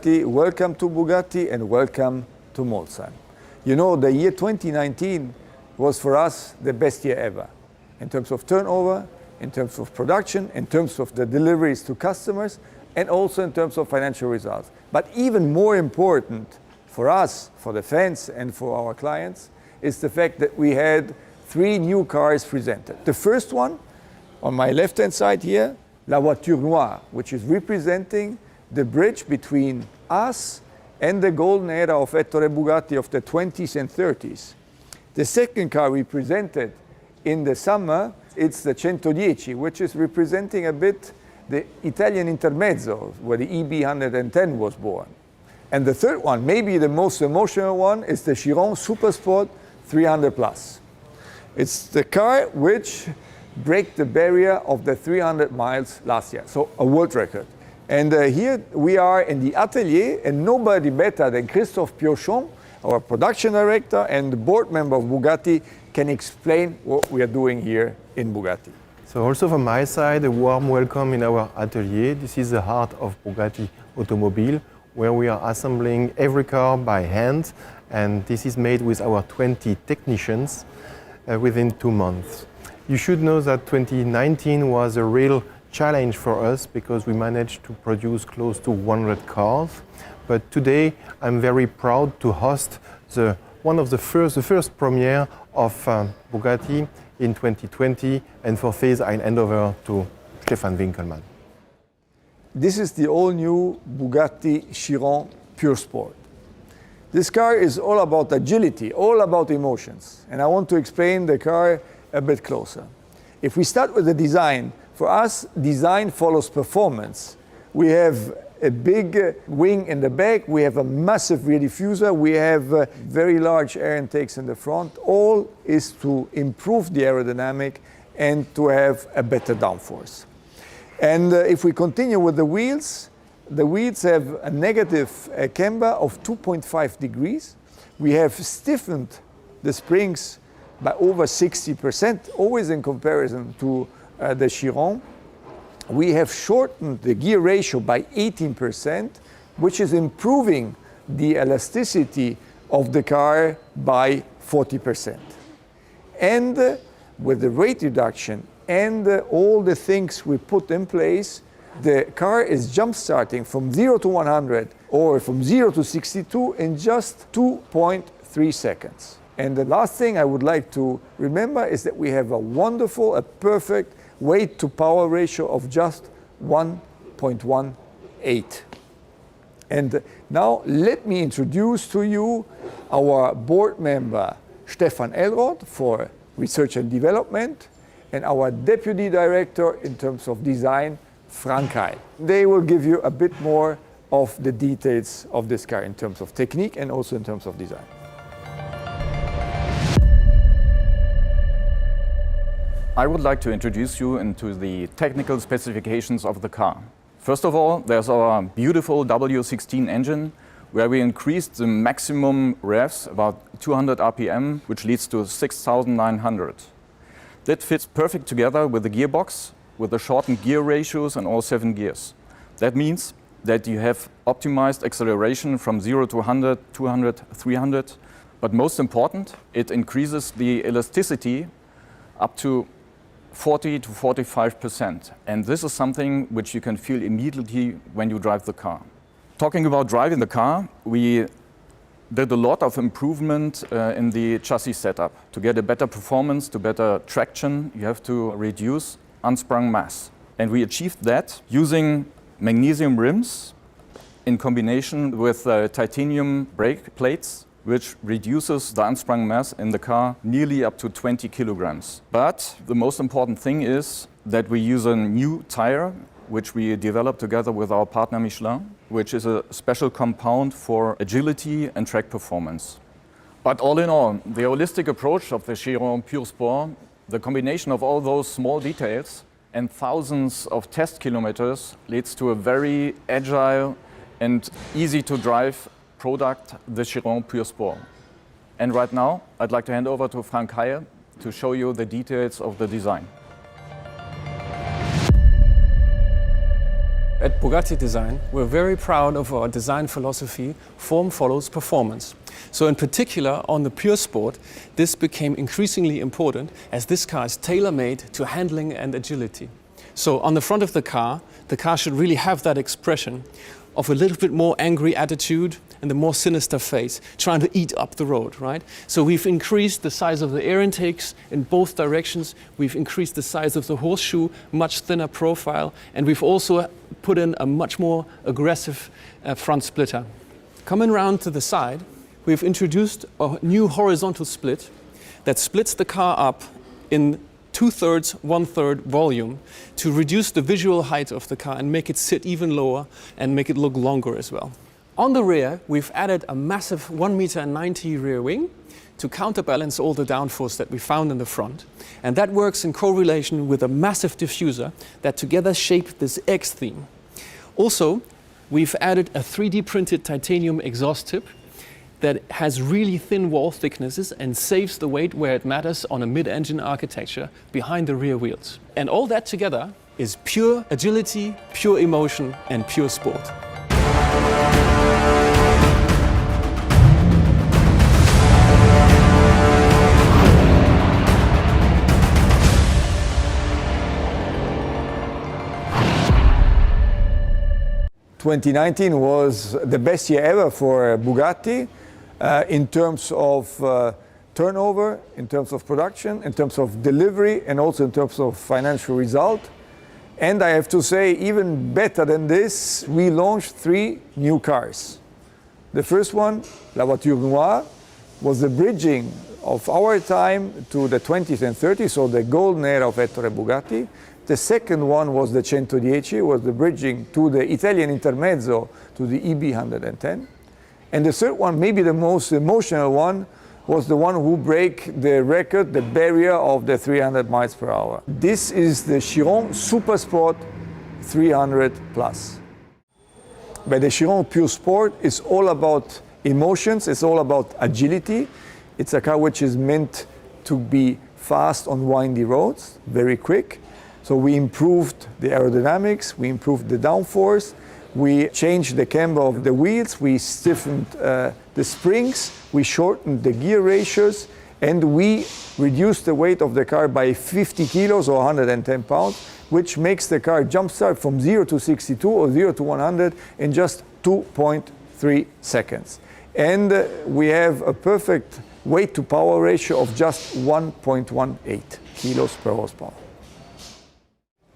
Welcome to Bugatti and welcome to Molsheim. You know, the year 2019 was for us the best year ever in terms of turnover, in terms of production, in terms of the deliveries to customers, and also in terms of financial results. But even more important for us, for the fans and for our clients, is the fact that we had 3 new cars presented. The first one, on my left-hand side here, La Voiture Noire, which is representing the bridge between us and the golden era of Ettore Bugatti of the 20s and 30s. The second car we presented in the summer, it's the 110, which is representing a bit the Italian intermezzo, where the EB 110 was born. And the third one, maybe the most emotional one, is the Chiron Supersport 300 Plus. It's the car which broke the barrier of the 300 miles last year, so a world record. And here we are in the atelier, and nobody better than Christophe Piochon, our production director and board member of Bugatti, can explain what we are doing here in Bugatti. So also from my side, a warm welcome in our atelier. This is the heart of Bugatti Automobile, where we are assembling every car by hand, and this is made with our 20 technicians within 2 months. You should know that 2019 was a real challenge for us because we managed to produce close to 100 cars. But today I'm very proud to host the first premiere of Bugatti in 2020, and for this I hand over to Stefan Winkelmann. This is the all-new Bugatti Chiron Pure Sport. This car is all about agility, all about emotions, and I want to explain the car a bit closer. If we start with the design, for us, design follows performance. We have a big wing in the back, we have a massive rear diffuser, we have very large air intakes in the front. All is to improve the aerodynamic and to have a better downforce. And if we continue with the wheels have a negative camber of 2.5 degrees. We have stiffened the springs by over 60%, always in comparison to the Chiron. We have shortened the gear ratio by 18%, which is improving the elasticity of the car by 40%. And with the weight reduction and all the things we put in place, the car is jump starting from 0 to 100 or from 0 to 62 in just 2.3 seconds. And the last thing I would like to remember is that we have a perfect weight to power ratio of just 1.18. And now let me introduce to you our board member, Stefan Elroth, for research and development, and our deputy director in terms of design, Frank Heil. They will give you a bit more of the details of this car in terms of technique and also in terms of design. I would like to introduce you into the technical specifications of the car. First of all, there's our beautiful W16 engine, where we increased the maximum revs about 200 RPM, which leads to 6,900. That fits perfect together with the gearbox, with the shortened gear ratios and all 7 gears. That means that you have optimized acceleration from 0 to 100, 200, 300. But most important, it increases the elasticity up to 40 to 45%. And this is something which you can feel immediately when you drive the car. Talking about driving the car, we did a lot of improvement in the chassis setup. To get a better performance, to better traction, you have to reduce unsprung mass. And we achieved that using magnesium rims in combination with titanium brake plates, which reduces the unsprung mass in the car nearly up to 20 kilograms. But the most important thing is that we use a new tire, which we developed together with our partner Michelin, which is a special compound for agility and track performance. But all in all, the holistic approach of the Chiron Pure Sport, the combination of all those small details and thousands of test kilometers leads to a very agile and easy to drive product, the Chiron Pure Sport. And right now, I'd like to hand over to Frank Heil to show you the details of the design. A At Bugatti Design, we're very proud of our design philosophy, form follows performance. So in particular, on the Pure Sport, this became increasingly important as this car is tailor-made to handling and agility. So on the front of the car should really have that expression of a little bit more angry attitude and a more sinister face, trying to eat up the road, right? So we've increased the size of the air intakes in both directions. We've increased the size of the horseshoe, much thinner profile, and we've also put in a much more aggressive front splitter. Coming round to the side, we've introduced a new horizontal split that splits the car up in 2/3, 1/3 volume to reduce the visual height of the car and make it sit even lower and make it look longer as well. On the rear, we've added a massive 1.90 m rear wing to counterbalance all the downforce that we found in the front. And that works in correlation with a massive diffuser that together shape this X theme. Also, we've added a 3D printed titanium exhaust tip that has really thin wall thicknesses and saves the weight where it matters on a mid-engine architecture behind the rear wheels. And all that together is pure agility, pure emotion, and pure sport. "2019 was the best year ever for Bugatti in terms of turnover, in terms of production, in terms of delivery, and also in terms of financial result. And I have to say, even better than this, we launched 3 new cars. The first one, La Voiture Noire, was the bridging of our time to the 20th and 30s, so the golden era of Ettore Bugatti. The second one was the 110, was the bridging to the Italian Intermezzo, to the EB 110. And the third one, maybe the most emotional one, was the one who broke the record, the barrier of the 300 miles per hour. This is the Chiron Super Sport 300 Plus. But the Chiron Pure Sport is all about emotions, it's all about agility. It's a car which is meant to be fast on windy roads, very quick. So we improved the aerodynamics, we improved the downforce, we changed the camber of the wheels, we stiffened the springs, we shortened the gear ratios, and we reduced the weight of the car by 50 kilos or 110 pounds, which makes the car jumpstart from 0 to 62 or 0 to 100 in just 2.3 seconds. And we have a perfect weight to power ratio of just 1.18 kilos per horsepower.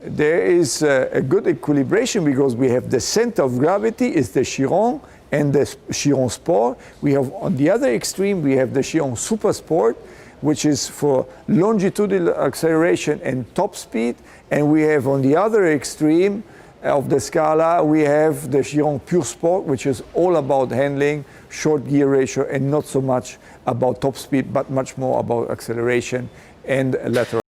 There is a good equilibration because we have the center of gravity is the Chiron and the Chiron Sport. We have on the other extreme, we have the Chiron Super Sport, which is for longitudinal acceleration and top speed. And we have on the other extreme of the scala, we have the Chiron Pure Sport, which is all about handling, short gear ratio, and not so much about top speed, but much more about acceleration and lateral